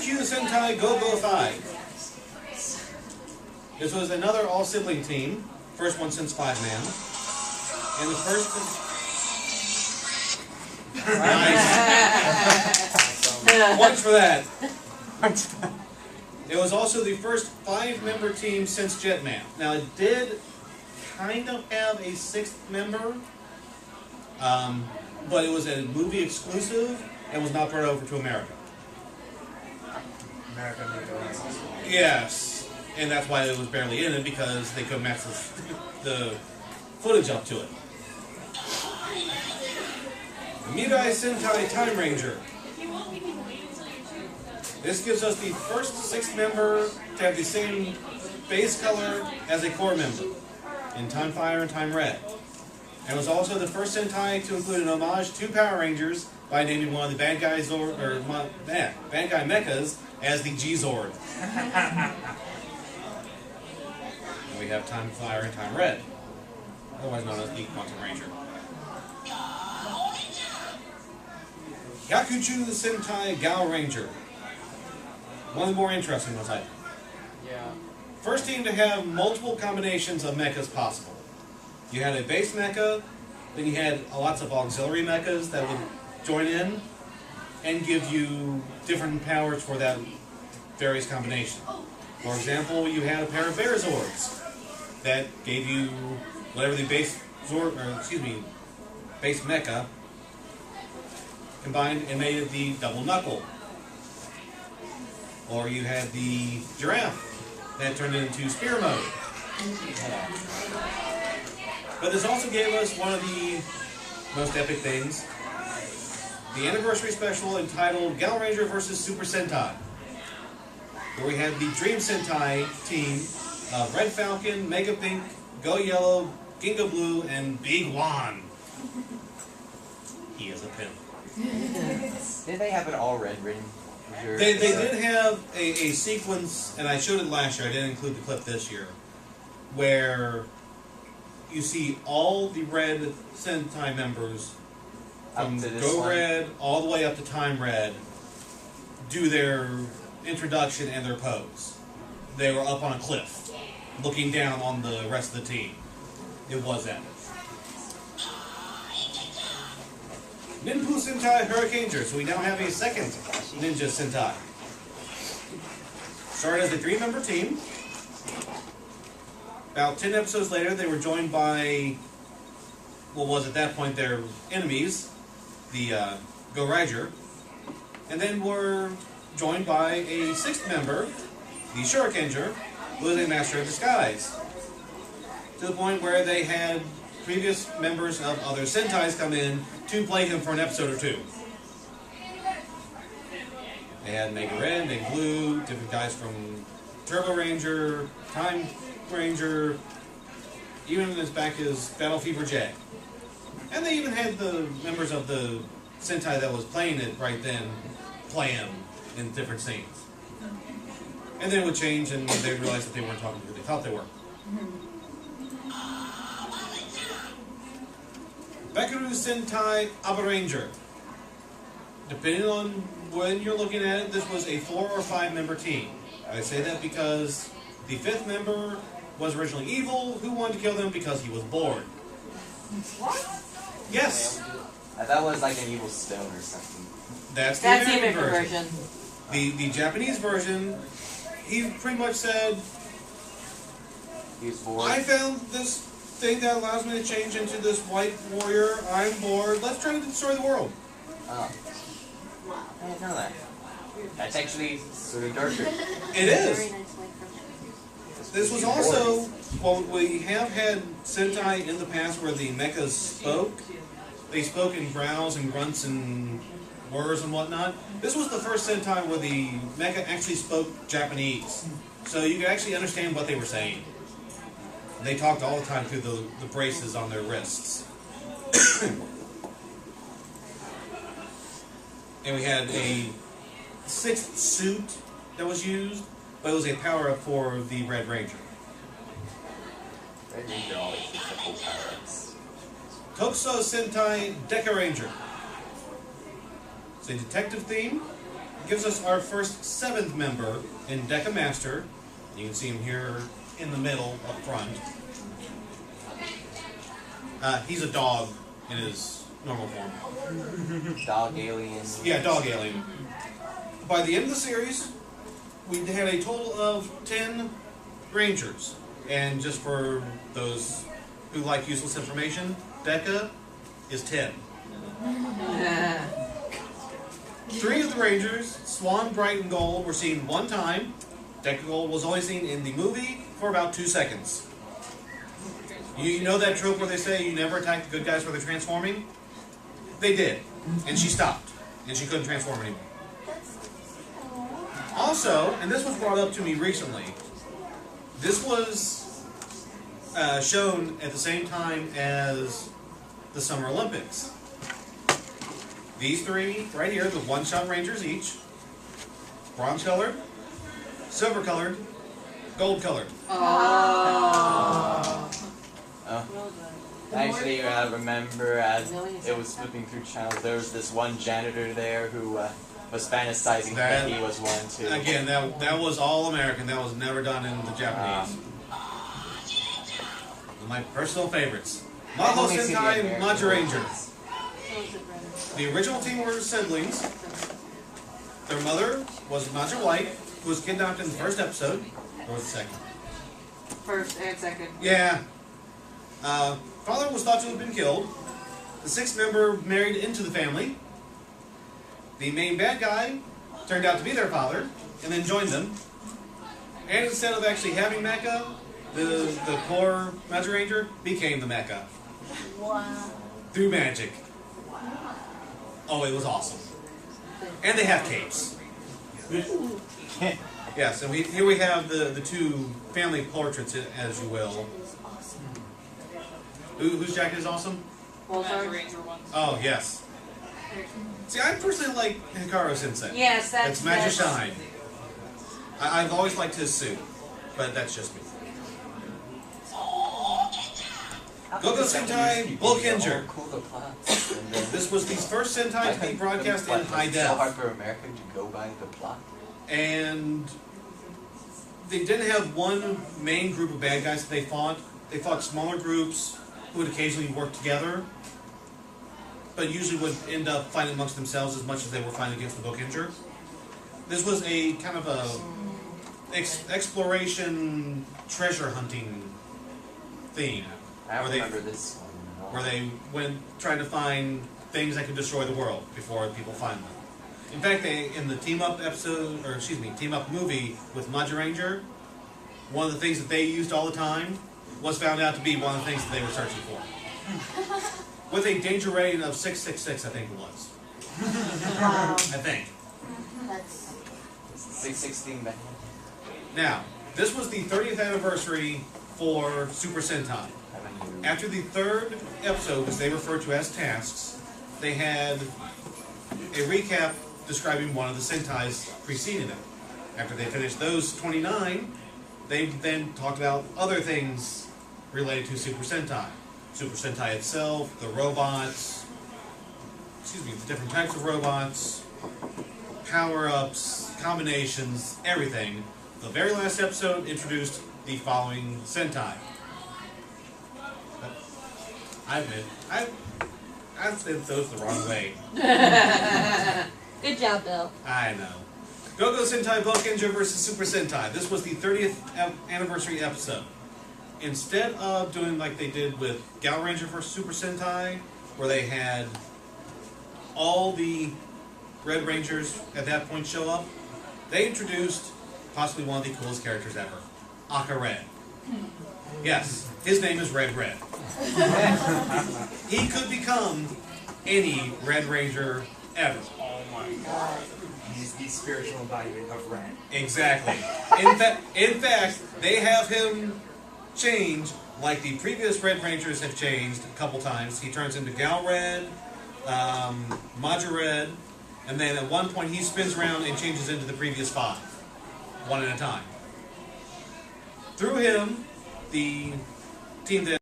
Hyakuchu Sentai Go-Go 5. This was another all-sibling team. First one since 5-man. And the first... Nice. Points for that. It was also the first 5-member team since Jetman. Now, it did kind of have a 6th member, but it was a movie exclusive and was not brought over to America. America Yes, and that's why it was barely in it, because they couldn't match the footage up to it. Mirai Sentai Time Ranger. This gives us the first 6th member to have the same base color as a core member in Time Fire and Time Red. And was also the first Sentai to include an homage to Power Rangers by naming one of the bad guy mechas as the G-Zord. And we have Time Fire and Time Red, otherwise known as the Quantum Ranger. Hyakuchu Sentai Gao Ranger. One of the more interesting ones, I think. Yeah. First team to have multiple combinations of mechas possible. You had a base mecha, then you had lots of auxiliary mechas that would join in and give you different powers for that various combination. For example, you had a pair of Bear Zords that gave you whatever the base Zord, or excuse me, base mecha combined and made it the double knuckle. Or you had the giraffe that turned into spear mode. But this also gave us one of the most epic things, the anniversary special entitled Gal Ranger vs. Super Sentai, where we had the Dream Sentai team of Red Falcon, Mega Pink, Go Yellow, Ginga Blue, and Big Juan. He is a pimp. Did they have an all red ring? They did have a sequence, and I showed it last year, I didn't include the clip this year, where you see all the Red Sentai members from Go Red all the way up to Time Red do their introduction and their pose. They were up on a cliff, looking down on the rest of the team. It was epic. Ninpu Sentai Hurricaneer, so we now have a second Ninja Sentai. Started as a 3-member team. About 10 episodes later, they were joined by what was at that point their enemies, the Go Ranger, and then were joined by a 6th member, the Shurikenger, who was a master of disguise. To the point where they had previous members of other Sentais come in to play him for an episode or 2. They had Mega Red, Mega Blue, different guys from Turbo Ranger, Time Ranger, even as back as Battle Fever J. And they even had the members of the Sentai that was playing it right then play him in different scenes. And then it would change and they realized that they weren't talking to who they thought they were. Bekaru Sentai Aba Ranger. Depending on when you're looking at it, this was a 4 or 5-member team. I say that because the 5th member was originally evil, who wanted to kill them because he was bored. What? Yes. That was like an evil stone or something. That's the American version. The Japanese version, he pretty much said, he was bored. I found this thing that allows me to change into this white warrior. I'm bored. Let's try to destroy the world. Oh. I didn't know that. That's actually sort of darker. It is. This was also, well, we have had Sentai in the past where the mechas spoke. They spoke in growls and grunts and whirs and whatnot. This was the first Sentai where the mecha actually spoke Japanese. So you could actually understand what they were saying. They talked all the time through the braces on their wrists. And we had a 6th suit that was used, but it was a power-up for the Red Ranger. Red Ranger always has the full power-ups. Tokuso Sentai Deca Ranger. It's a detective theme, gives us our first 7th member in Deca Master. You can see him here in the middle up front. He's a dog in his normal form. Dog alien. Yeah, dog alien. By the end of the series, we had a total of 10 Rangers. And just for those who like useless information, Deca is 10. 3 of the Rangers, Swan, Bright, and Gold, were seen one time. Deca Gold was only seen in the movie for about 2 seconds. You know that trope where they say you never attack the good guys where they're transforming? They did. And she stopped. And she couldn't transform anymore. Also, and this was brought up to me recently, this was shown at the same time as the Summer Olympics. These 3 right here, the one-shot Rangers each, bronze colored, silver colored, gold colored. Actually, I remember as it was flipping through channels, there was this one janitor there who was fantasizing that he was one too. Again, that was all American. That was never done in the Japanese. My personal favorites. Maho Sentai Majo Ranger. The original team were siblings. Their mother was Majo White, who was kidnapped in the first episode. Or the second? First and second. Yeah. Father was thought to have been killed. The 6th member married into the family. The main bad guy turned out to be their father, and then joined them. And instead of actually having mecha, the core Majo Ranger became the mecha. Wow. Through magic. Oh, it was awesome. And they have capes. Yes, and here we have the 2 family portraits, as you will. Whose jacket is awesome? Ranger ones. Oh, yes. See, I personally like Hikaru Sensei. Yes, That's Magic Shine. I've always liked his suit, but that's just me. Go-Go Sentai Bulkinger. This was the first Sentai to be broadcast in high It's so hard def. for America to go by the plot. And they didn't have one main group of bad guys that they fought. They fought smaller groups who would occasionally work together, but usually would end up fighting amongst themselves as much as they were fighting against the Bulkinger. This was a kind of a exploration, treasure hunting theme. I remember this one. Where they went trying to find things that could destroy the world before people find them. In fact, in the team up episode, or excuse me, team up movie with Majo Ranger, one of the things that they used all the time was found out to be one of the things that they were searching for. With a danger rating of 666, I think it was. Wow. I think. That's 616 back. Now, this was the 30th anniversary for Super Sentai. After the 3rd episode, as they refer to as tasks, they had a recap describing one of the Sentais preceding it. After they finished those 29, they then talked about other things related to Super Sentai. Super Sentai itself, the robots, the different types of robots, power-ups, combinations, everything. The very last episode introduced the following Sentai. I admit, I've said those the wrong way. good job, Bill. I know. Go-Go Sentai Bulkinger versus Super Sentai. This was the 30th anniversary episode. Instead of doing like they did with Gal Ranger versus Super Sentai, where they had all the Red Rangers at that point show up, they introduced possibly one of the coolest characters ever, Aka Red. Yes, his name is Red Red. He could become any Red Ranger ever. Oh my god. He's the spiritual embodiment of Red. Exactly. In fact, they have him change like the previous Red Rangers have changed a couple times. He turns into Gal Red, Majo Red, and then at one point he spins around and changes into the previous 5, one at a time. Through him, the team that